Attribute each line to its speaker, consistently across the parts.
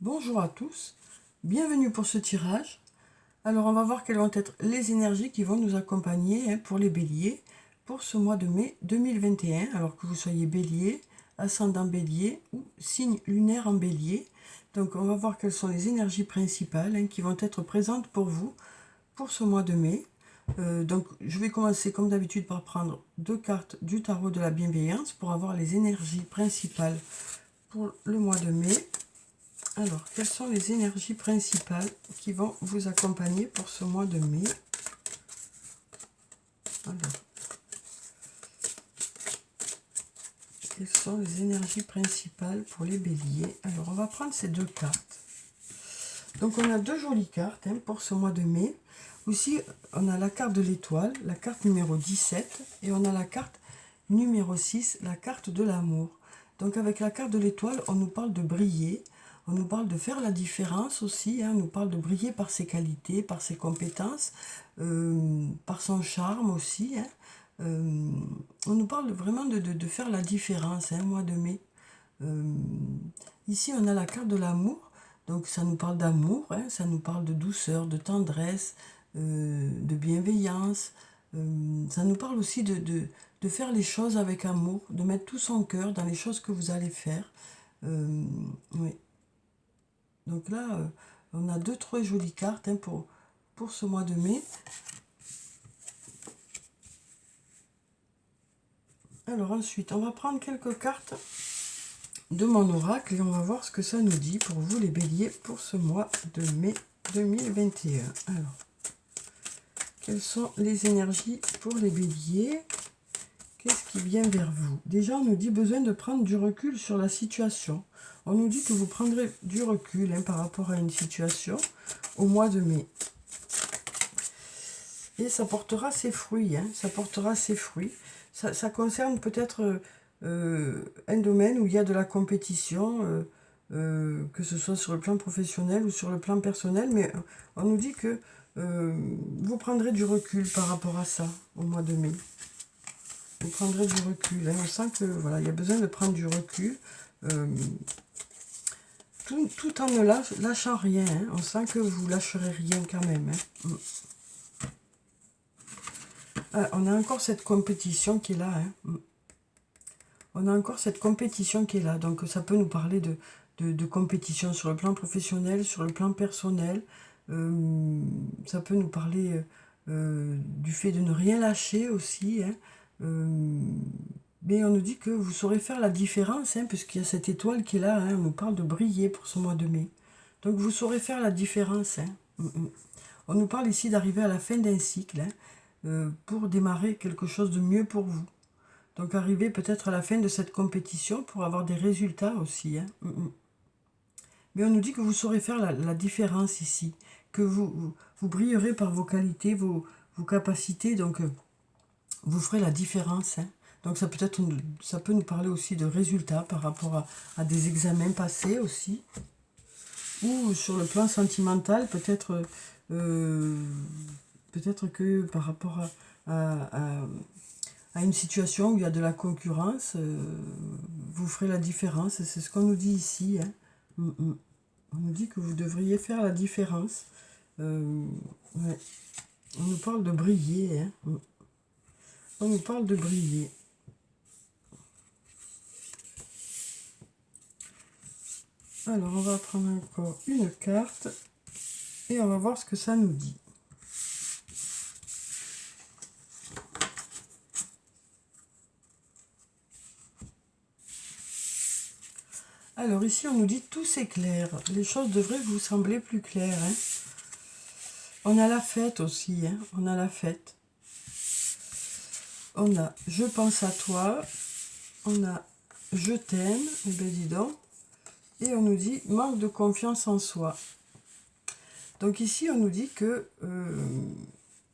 Speaker 1: Bonjour à tous, bienvenue pour ce tirage. Alors on va voir quelles vont être les énergies qui vont nous accompagner pour les béliers pour ce mois de mai 2021, alors que vous soyez bélier, ascendant bélier ou signe lunaire en bélier. Donc on va voir quelles sont les énergies principales qui vont être présentes pour vous pour ce mois de mai. Donc je vais commencer comme d'habitude par prendre deux cartes du tarot de la bienveillance pour avoir les énergies principales pour le mois de mai. Alors, quelles sont les énergies principales qui vont vous accompagner pour ce mois de mai? Alors, quelles sont les énergies principales pour les béliers? Alors, on va prendre ces deux cartes. Donc, on a deux jolies cartes pour ce mois de mai. Aussi, on a la carte de l'étoile, la carte numéro 17, et on a la carte numéro 6, la carte de l'amour. Donc, avec la carte de l'étoile, on nous parle de briller. On nous parle de faire la différence aussi, on nous parle de briller par ses qualités, par ses compétences, par son charme aussi. On nous parle vraiment de faire la différence, mois de mai. Ici, on a la carte de l'amour, donc ça nous parle d'amour, ça nous parle de douceur, de tendresse, de bienveillance. Ça nous parle aussi de faire les choses avec amour, de mettre tout son cœur dans les choses que vous allez faire. Oui. Donc là, on a deux, trois jolies cartes pour ce mois de mai. Alors ensuite, on va prendre quelques cartes de mon oracle et on va voir ce que ça nous dit pour vous les béliers pour ce mois de mai 2021. Alors, quelles sont les énergies pour les béliers? Qu'est-ce qui vient vers vous? Déjà, on nous dit besoin de prendre du recul sur la situation. On nous dit que vous prendrez du recul par rapport à une situation au mois de mai. Et ça portera ses fruits. Ça portera ses fruits. Ça concerne peut-être un domaine où il y a de la compétition, que ce soit sur le plan professionnel ou sur le plan personnel. Mais on nous dit que vous prendrez du recul par rapport à ça au mois de mai. Vous prendrez du recul. On sent que voilà, il y a besoin de prendre du recul. Tout en ne lâchant rien. On sent que vous lâcherez rien quand même. Ah, on a encore cette compétition qui est là. On a encore cette compétition qui est là. Donc ça peut nous parler de compétition sur le plan professionnel, sur le plan personnel. Ça peut nous parler du fait de ne rien lâcher aussi. Mais on nous dit que vous saurez faire la différence, puisqu'il y a cette étoile qui est là. On nous parle de briller pour ce mois de mai. Donc vous saurez faire la différence. On nous parle ici d'arriver à la fin d'un cycle, pour démarrer quelque chose de mieux pour vous. Donc arriver peut-être à la fin de cette compétition pour avoir des résultats aussi. Mais on nous dit que vous saurez faire la différence ici, que vous brillerez par vos qualités, vos capacités, donc vous ferez la différence. Donc ça peut nous parler aussi de résultats par rapport à des examens passés aussi. Ou sur le plan sentimental, peut-être que par rapport à une situation où il y a de la concurrence, vous ferez la différence. C'est ce qu'on nous dit ici. On nous dit que vous devriez faire la différence. Ouais. On nous parle de briller. On nous parle de briller. Alors, on va prendre encore une carte et on va voir ce que ça nous dit. Alors ici, on nous dit tout s'éclaire. Les choses devraient vous sembler plus claires. On a la fête aussi. On a la fête. On a je pense à toi. On a je t'aime. Eh bien, dis donc. Et on nous dit manque de confiance en soi. Donc ici, on nous dit que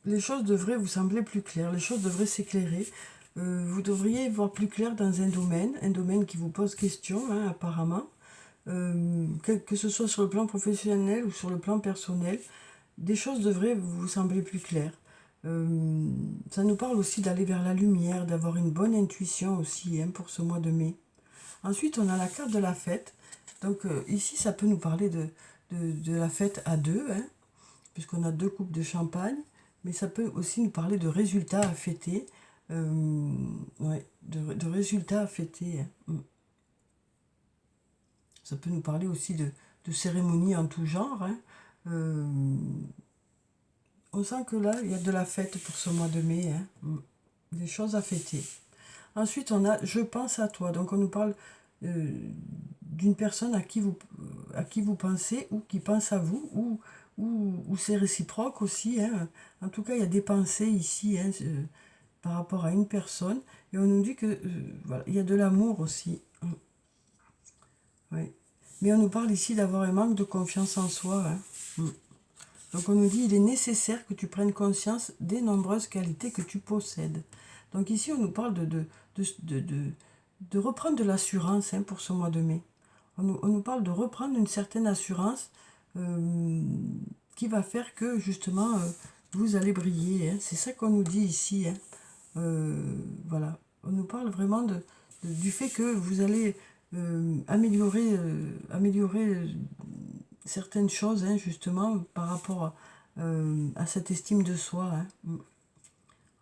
Speaker 1: les choses devraient vous sembler plus claires. Les choses devraient s'éclairer. Vous devriez voir plus clair dans un domaine qui vous pose question, apparemment, que ce soit sur le plan professionnel ou sur le plan personnel, des choses devraient vous sembler plus claires. Ça nous parle aussi d'aller vers la lumière, d'avoir une bonne intuition aussi pour ce mois de mai. Ensuite, on a la carte de la fête. Donc ici, ça peut nous parler de la fête à deux, hein, puisqu'on a 2 coupes de champagne, mais ça peut aussi nous parler de résultats à fêter, ouais, de résultats à fêter, hein. Ça peut nous parler aussi de cérémonies en tout genre, hein. Euh, on sent que là, il y a de la fête pour ce mois de mai, hein. Des choses à fêter. Ensuite, on a je pense à toi. Donc, on nous parle d'une personne à qui vous pensez ou qui pense à vous, ou c'est réciproque aussi, hein. En tout cas, il y a des pensées ici, hein, par rapport à une personne. Et on nous dit que voilà, il y a de l'amour aussi. Oui. Mais on nous parle ici d'avoir un manque de confiance en soi, hein. Donc on nous dit il est nécessaire que tu prennes conscience des nombreuses qualités que tu possèdes. Donc ici on nous parle de reprendre de l'assurance, hein, pour ce mois de mai. On nous parle de reprendre une certaine assurance qui va faire que justement vous allez briller, hein. C'est ça qu'on nous dit ici, hein. Voilà. On nous parle vraiment du fait que vous allez améliorer certaines choses, hein, justement, par rapport à cette estime de soi, hein.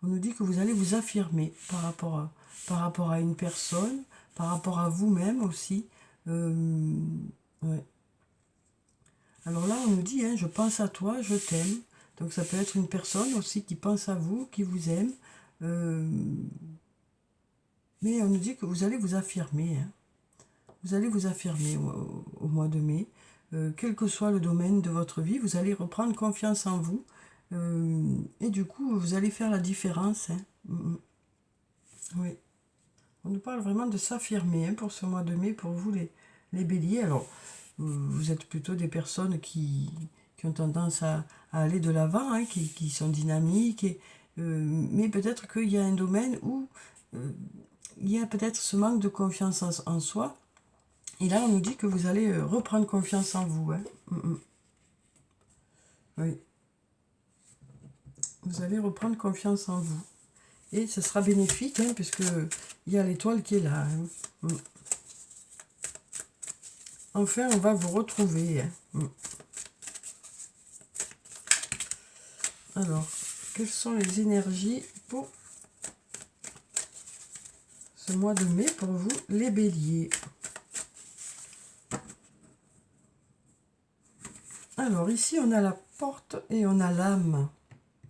Speaker 1: On nous dit que vous allez vous affirmer par rapport à une personne, par rapport à vous-même aussi. Ouais. Alors là, on nous dit, hein, je pense à toi, je t'aime. Donc ça peut être une personne aussi qui pense à vous, qui vous aime. Euh, mais on nous dit que vous allez vous affirmer, hein. Vous allez vous affirmer au mois de mai. Quel que soit le domaine de votre vie, vous allez reprendre confiance en vous. Et du coup, vous allez faire la différence, hein. Oui. On nous parle vraiment de s'affirmer, hein, pour ce mois de mai, pour vous les béliers. Alors, vous êtes plutôt des personnes qui ont tendance à aller de l'avant, hein, qui sont dynamiques. Mais peut-être qu'il y a un domaine où il y a peut-être ce manque de confiance en soi. Et là, on nous dit que vous allez reprendre confiance en vous, hein. Oui. Vous allez reprendre confiance en vous. Et ce sera bénéfique, hein, puisque il y a l'étoile qui est là, hein. Enfin, on va vous retrouver, hein. Alors, quelles sont les énergies pour ce mois de mai pour vous, les béliers? Alors, ici, on a la porte et on a l'âme.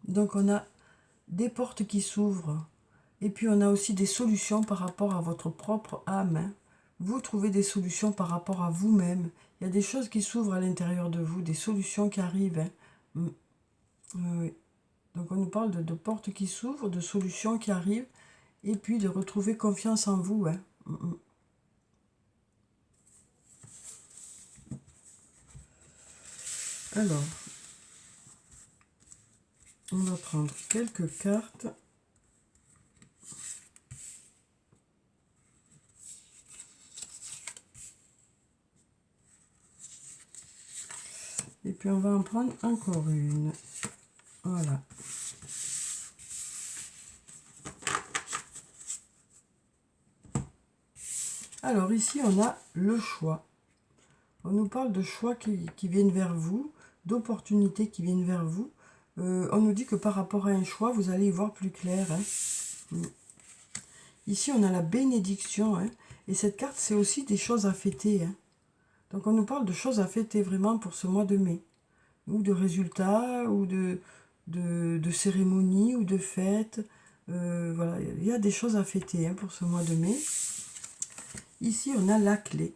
Speaker 1: Donc, on a des portes qui s'ouvrent. Et puis, on a aussi des solutions par rapport à votre propre âme, hein. Vous trouvez des solutions par rapport à vous-même. Il y a des choses qui s'ouvrent à l'intérieur de vous, des solutions qui arrivent, hein. Oui. Donc, on nous parle de portes qui s'ouvrent, de solutions qui arrivent, et puis de retrouver confiance en vous, hein. Alors, on va prendre quelques cartes. Et puis on va en prendre encore une. Voilà. Alors ici, on a le choix. On nous parle de choix qui viennent vers vous, d'opportunités qui viennent vers vous. On nous dit que par rapport à un choix, vous allez y voir plus clair, hein. Ici, on a la bénédiction, hein. Et cette carte, c'est aussi des choses à fêter, hein. Donc on nous parle de choses à fêter vraiment pour ce mois de mai. Ou de résultats, ou de cérémonies, ou de fêtes. Voilà, il y a des choses à fêter, hein, pour ce mois de mai. Ici, on a la clé.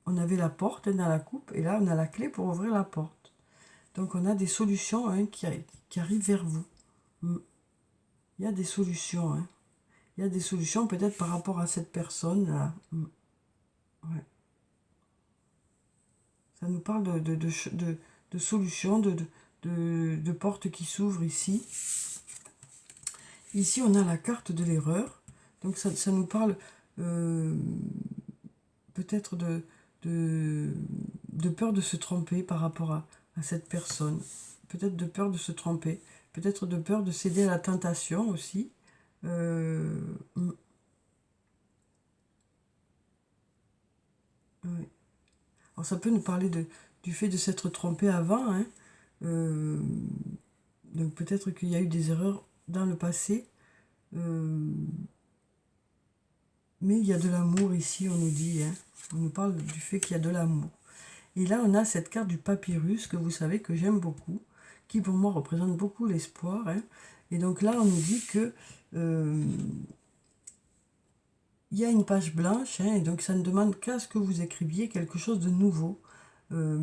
Speaker 1: On avait la porte dans la coupe, et là, on a la clé pour ouvrir la porte. Donc, on a des solutions, hein, qui arrivent vers vous. Il y a des solutions, hein. Il y a des solutions peut-être par rapport à cette personne-là. Ouais. Ça nous parle de solutions, de portes qui s'ouvrent ici. Ici, on a la carte de l'erreur. Donc, ça nous parle peut-être de peur de se tromper par rapport à cette personne. Peut-être de peur de se tromper. Peut-être de peur de céder à la tentation aussi. Oui. Alors ça peut nous parler du fait de s'être trompé avant, hein. Euh, donc peut-être qu'il y a eu des erreurs dans le passé, euh, mais il y a de l'amour ici, on nous dit, hein. On nous parle du fait qu'il y a de l'amour. Et là, on a cette carte du papyrus que vous savez que j'aime beaucoup, qui pour moi représente beaucoup l'espoir, hein. Et donc là, on nous dit que euh, il y a une page blanche, hein, et donc ça ne demande qu'à ce que vous écriviez quelque chose de nouveau. Euh,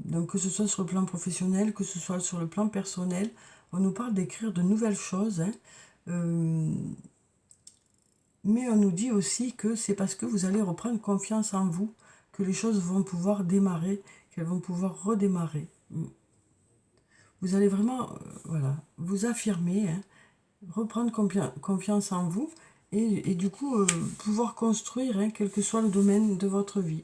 Speaker 1: donc que ce soit sur le plan professionnel, que ce soit sur le plan personnel, on nous parle d'écrire de nouvelles choses, hein. Euh, mais on nous dit aussi que c'est parce que vous allez reprendre confiance en vous que les choses vont pouvoir démarrer, qu'elles vont pouvoir redémarrer. Vous allez vraiment voilà, vous affirmer, hein, reprendre confiance en vous et du coup pouvoir construire, hein, quel que soit le domaine de votre vie.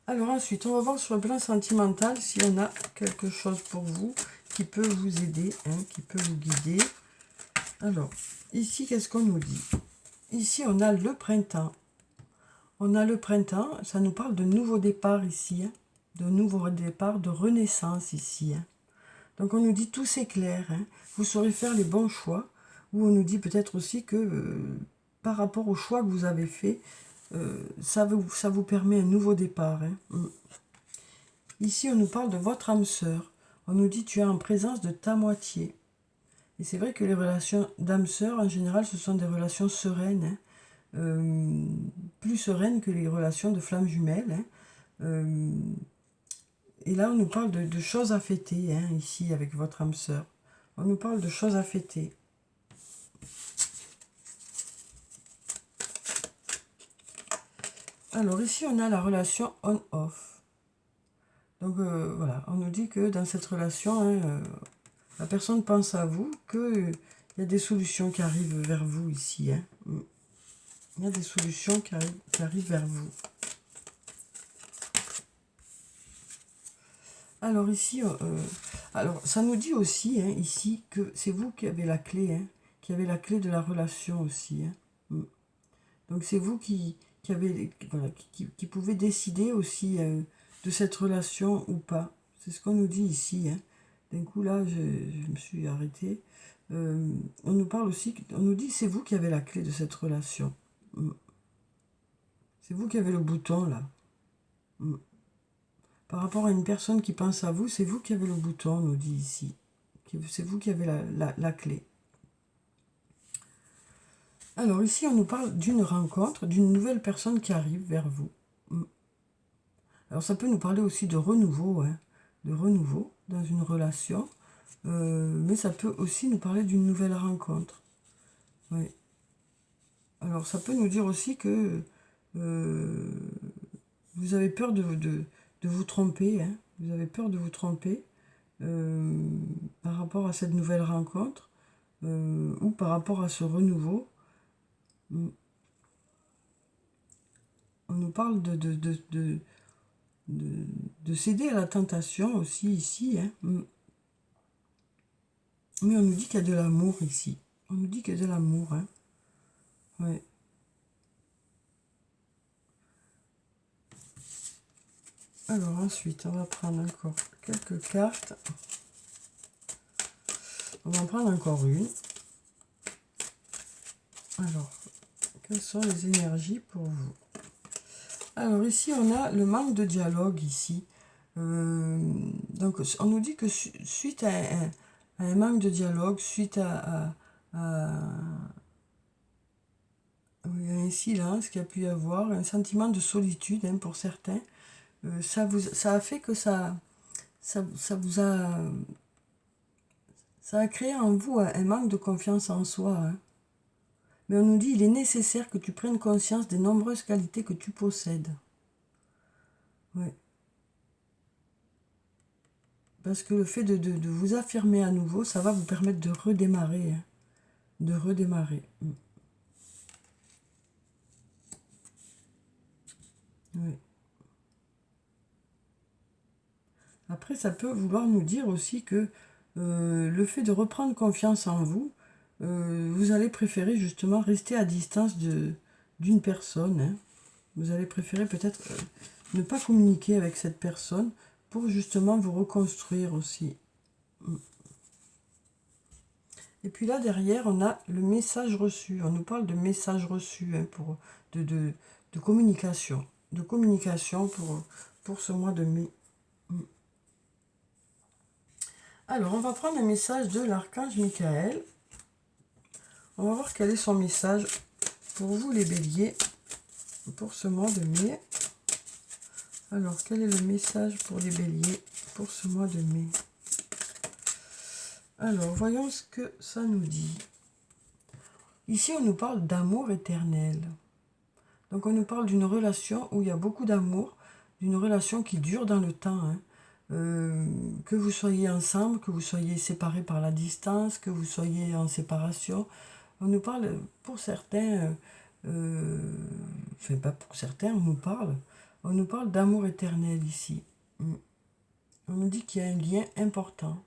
Speaker 1: Alors ensuite, on va voir sur le plan sentimental s'il y en a quelque chose pour vous qui peut vous aider, hein, qui peut vous guider. Alors, ici, qu'est-ce qu'on nous dit? Ici, on a le printemps. On a le printemps, ça nous parle de nouveau départ ici, hein, de nouveau départ, de renaissance ici. Hein. Donc on nous dit tout s'éclaire, hein, vous saurez faire les bons choix, ou on nous dit peut-être aussi que par rapport au choix que vous avez fait, ça vous permet un nouveau départ. Hein. Ici, on nous parle de votre âme sœur. On nous dit tu es en présence de ta moitié. Et c'est vrai que les relations d'âme sœur, en général, ce sont des relations sereines, hein. Plus sereines que les relations de flammes jumelles. Hein. Et là, on nous parle de choses à fêter, hein, ici, avec votre âme sœur. On nous parle de choses à fêter. Alors ici, on a la relation on-off. Donc voilà, on nous dit que dans cette relation, hein, la personne pense à vous, qu'il y a des solutions qui arrivent vers vous ici. Hein. Il y a des solutions qui arrivent vers vous. Alors ici, alors ça nous dit aussi, hein, ici, que c'est vous qui avez la clé, hein, qui avez la clé de la relation aussi. Hein. Donc c'est vous qui avez, voilà, qui pouvez décider aussi de cette relation ou pas. C'est ce qu'on nous dit ici. Hein. D'un coup là, je me suis arrêtée. On nous parle aussi, on nous dit c'est vous qui avez la clé de cette relation. C'est vous qui avez le bouton là. Par rapport à une personne qui pense à vous, c'est vous qui avez le bouton, on nous dit ici. C'est vous qui avez la clé. Alors ici, on nous parle d'une rencontre, d'une nouvelle personne qui arrive vers vous. Alors ça peut nous parler aussi de renouveau, hein, de renouveau dans une relation, mais ça peut aussi nous parler d'une nouvelle rencontre. Oui. Alors ça peut nous dire aussi que vous avez peur de vous tromper, hein, vous avez peur de vous tromper par rapport à cette nouvelle rencontre ou par rapport à ce renouveau. On nous parle de céder à la tentation aussi ici. Hein. Mais on nous dit qu'il y a de l'amour ici. On nous dit qu'il y a de l'amour. Hein. Ouais. Alors ensuite, on va prendre encore quelques cartes. On va en prendre encore une. Alors, quelles sont les énergies pour vous? Alors ici, on a le manque de dialogue ici. Donc, on nous dit que suite à un manque de dialogue, suite à un silence qu'il y a pu y avoir, un sentiment de solitude, hein, pour certains, ça a fait que ça vous a... Ça a créé en vous un manque de confiance en soi. Hein. Mais on nous dit il est nécessaire que tu prennes conscience des nombreuses qualités que tu possèdes. Ouais. Parce que le fait de vous affirmer à nouveau, ça va vous permettre de redémarrer. Hein. De redémarrer. Oui. Après, ça peut vouloir nous dire aussi que le fait de reprendre confiance en vous, vous allez préférer justement rester à distance d'une personne. Hein. Vous allez préférer peut-être ne pas communiquer avec cette personne pour justement vous reconstruire aussi. Et puis là, derrière, on a le message reçu. On nous parle de message reçu, hein, de communication. De communication pour ce mois de mai. Alors, on va prendre un message de l'archange Michael. On va voir quel est son message pour vous, les béliers, pour ce mois de mai. Alors, quel est le message pour les béliers pour ce mois de mai? Alors, voyons ce que ça nous dit. Ici, on nous parle d'amour éternel. Donc, on nous parle d'une relation où il y a beaucoup d'amour, d'une relation qui dure dans le temps. Hein. Que vous soyez ensemble, que vous soyez séparés par la distance, que vous soyez en séparation. On nous parle, pour certains, enfin pas pour certains, on nous parle d'amour éternel ici. On nous dit qu'il y a un lien important.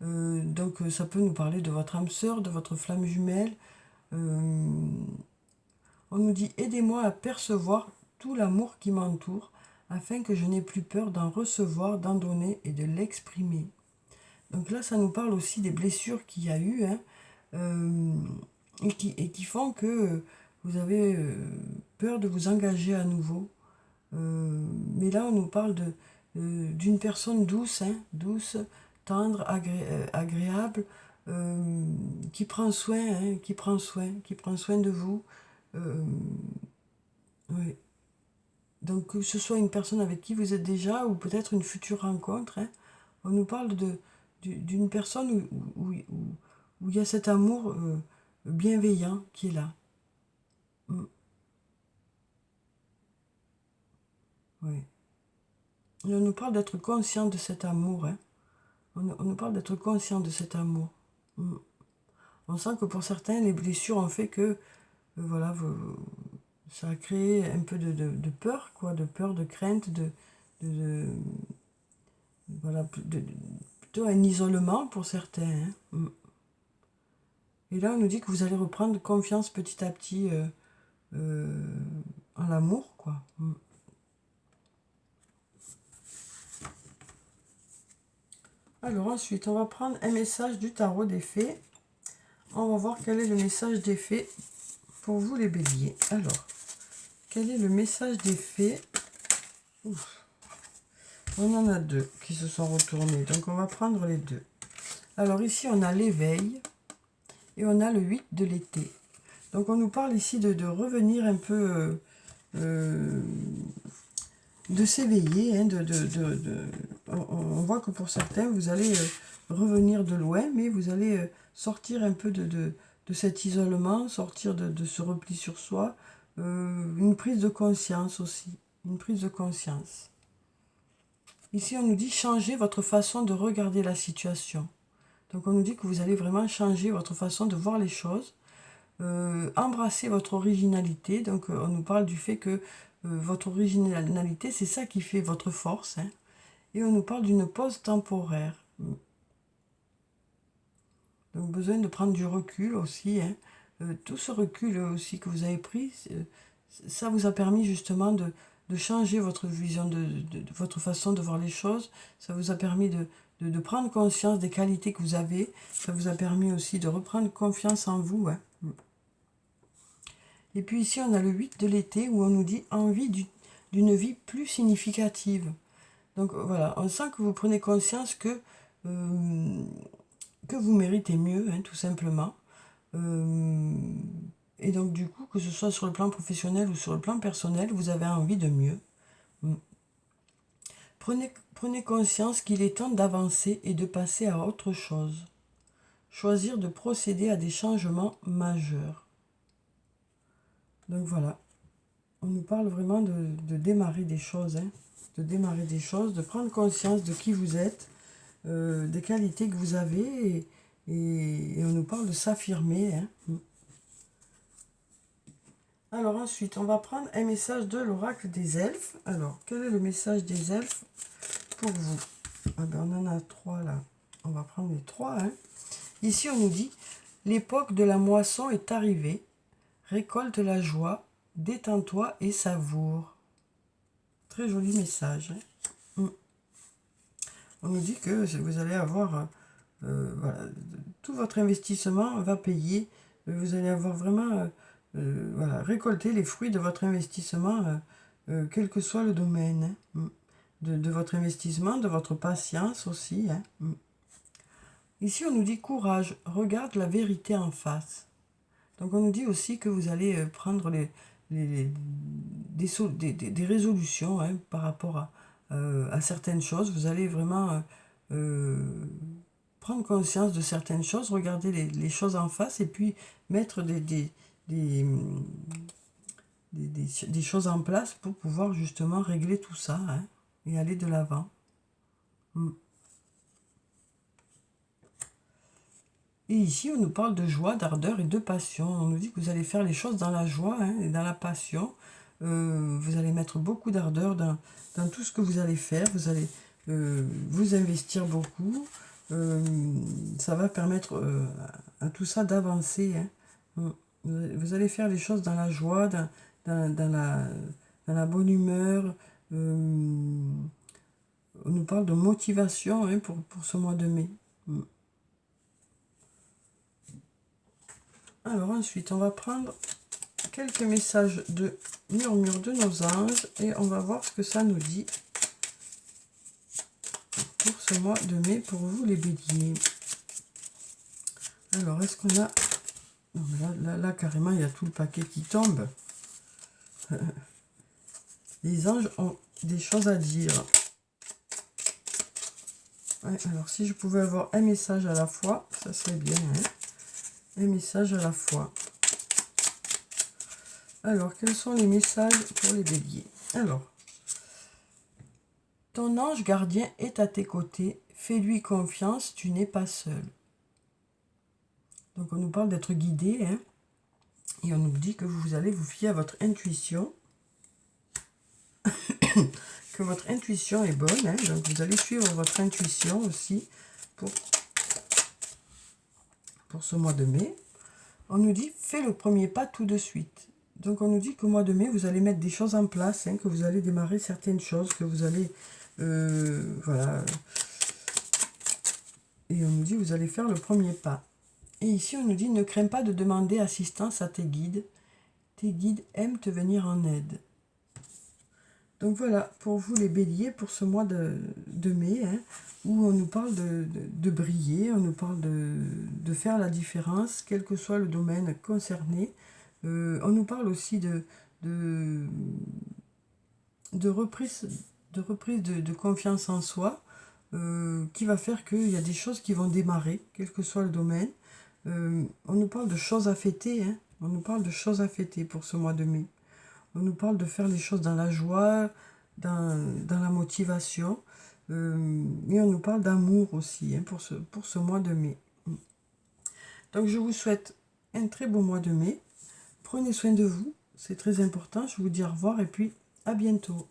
Speaker 1: Donc ça peut nous parler de votre âme sœur, de votre flamme jumelle. On nous dit « Aidez-moi à percevoir tout l'amour qui m'entoure, afin que je n'ai plus peur d'en recevoir, d'en donner et de l'exprimer. » Donc là, ça nous parle aussi des blessures qu'il y a eu, hein, et qui font que vous avez peur de vous engager à nouveau. Mais là, on nous parle d'une personne douce, hein, douce, tendre, agréable, qui prend soin, hein, qui prend soin de vous. Oui. Donc, que ce soit une personne avec qui vous êtes déjà ou peut-être une future rencontre, hein, on nous parle d'une personne où il y a cet amour bienveillant qui est là. Oui. Et on nous parle d'être conscient de cet amour. Hein. On nous parle d'être conscient de cet amour. On sent que pour certains, les blessures ont fait que voilà, ça a créé un peu de peur, quoi, de peur, de crainte, voilà, plutôt un isolement pour certains. Hein. Et là, on nous dit que vous allez reprendre confiance petit à petit en l'amour, quoi. Alors ensuite, on va prendre un message du tarot des fées. On va voir quel est le message des fées pour vous, les béliers. Alors, quel est le message des fées? Ouf. On en a deux qui se sont retournés, donc on va prendre les deux. Alors ici, on a l'éveil et on a le 8 de l'été. Donc on nous parle ici de revenir un peu, de s'éveiller. Hein, on voit que pour certains, vous allez revenir de loin, mais vous allez sortir un peu de cet isolement, sortir de ce repli sur soi. Une prise de conscience aussi, une prise de conscience. Ici, on nous dit changer votre façon de regarder la situation. Donc, on nous dit que vous allez vraiment changer votre façon de voir les choses, embrasser votre originalité. Donc, on nous parle du fait que votre originalité, c'est ça qui fait votre force. Hein. Et on nous parle d'une pause temporaire. Donc, besoin de prendre du recul aussi. Hein. Tout ce recul aussi que vous avez pris, ça vous a permis justement de changer votre vision, de votre façon de voir les choses. Ça vous a permis de prendre conscience des qualités que vous avez. Ça vous a permis aussi de reprendre confiance en vous. Hein. Et puis ici, on a le 8 de l'été où on nous dit envie d'une vie plus significative. Donc voilà, on sent que vous prenez conscience que vous méritez mieux, hein, tout simplement. Et donc du coup, que ce soit sur le plan professionnel ou sur le plan personnel, vous avez envie de mieux. Prenez conscience qu'il est temps d'avancer et de passer à autre chose. Choisir de procéder à des changements majeurs. Donc voilà, on nous parle vraiment de démarrer des choses, hein, de démarrer des choses, de prendre conscience de qui vous êtes, des qualités que vous avez, et on nous parle de s'affirmer. Hein. Alors ensuite, on va prendre un message de l'oracle des elfes. Alors, quel est le message des elfes pour vous? Ah ben, on en a 3 là. On va prendre les 3. Hein. Ici, on nous dit, l'époque de la moisson est arrivée. Récolte la joie, détends-toi et savoure. Très joli message. Hein. On nous dit que vous allez avoir, voilà, tout votre investissement va payer. Vous allez avoir vraiment, voilà, récolter les fruits de votre investissement, quel que soit le domaine. Hein. De votre investissement, de votre patience aussi. Hein. Ici, on nous dit courage, regarde la vérité en face. Donc, on nous dit aussi que vous allez prendre des résolutions, hein, par rapport à certaines choses. Vous allez vraiment prendre conscience de certaines choses, regarder les choses en face et puis mettre des, choses en place pour pouvoir justement régler tout ça, hein, et aller de l'avant. Et ici, on nous parle de joie, d'ardeur et de passion. On nous dit que vous allez faire les choses dans la joie, hein, et dans la passion. Vous allez mettre beaucoup d'ardeur dans tout ce que vous allez faire. Vous allez vous investir beaucoup. Ça va permettre à tout ça d'avancer. Hein. Vous allez faire les choses dans la joie, dans la bonne humeur. On nous parle de motivation, hein, pour ce mois de mai. Alors ensuite, on va prendre quelques messages de murmure de nos anges et on va voir ce que ça nous dit pour ce mois de mai pour vous les béliers. Alors, est-ce qu'on a... Non, là, carrément, il y a tout le paquet qui tombe. Les anges ont des choses à dire. Ouais, alors, si je pouvais avoir un message à la fois, ça serait bien. Hein, un message à la fois. Alors, quels sont les messages pour les béliers? Alors, ton ange gardien est à tes côtés. Fais-lui confiance, tu n'es pas seul. Donc, on nous parle d'être guidé, hein, et on nous dit que vous allez vous fier à votre intuition. Que votre intuition est bonne, hein, donc vous allez suivre votre intuition aussi pour ce mois de mai. On nous dit, fais le premier pas tout de suite. Donc on nous dit qu'au mois de mai, vous allez mettre des choses en place, hein, que vous allez démarrer certaines choses, que vous allez, voilà. Et on nous dit, vous allez faire le premier pas. Et ici, on nous dit, ne crains pas de demander assistance à tes guides. Tes guides aiment te venir en aide. Donc voilà, pour vous les béliers, pour ce mois de mai, hein, où on nous parle de briller, on nous parle de faire la différence, quel que soit le domaine concerné. On nous parle aussi de reprise de confiance en soi, qui va faire qu'il y a des choses qui vont démarrer, quel que soit le domaine. On nous parle de choses à fêter, hein, on nous parle de choses à fêter pour ce mois de mai. On nous parle de faire les choses dans la joie, dans la motivation. Et on nous parle d'amour aussi, hein, pour ce mois de mai. Donc je vous souhaite un très beau mois de mai. Prenez soin de vous, c'est très important. Je vous dis au revoir et puis à bientôt.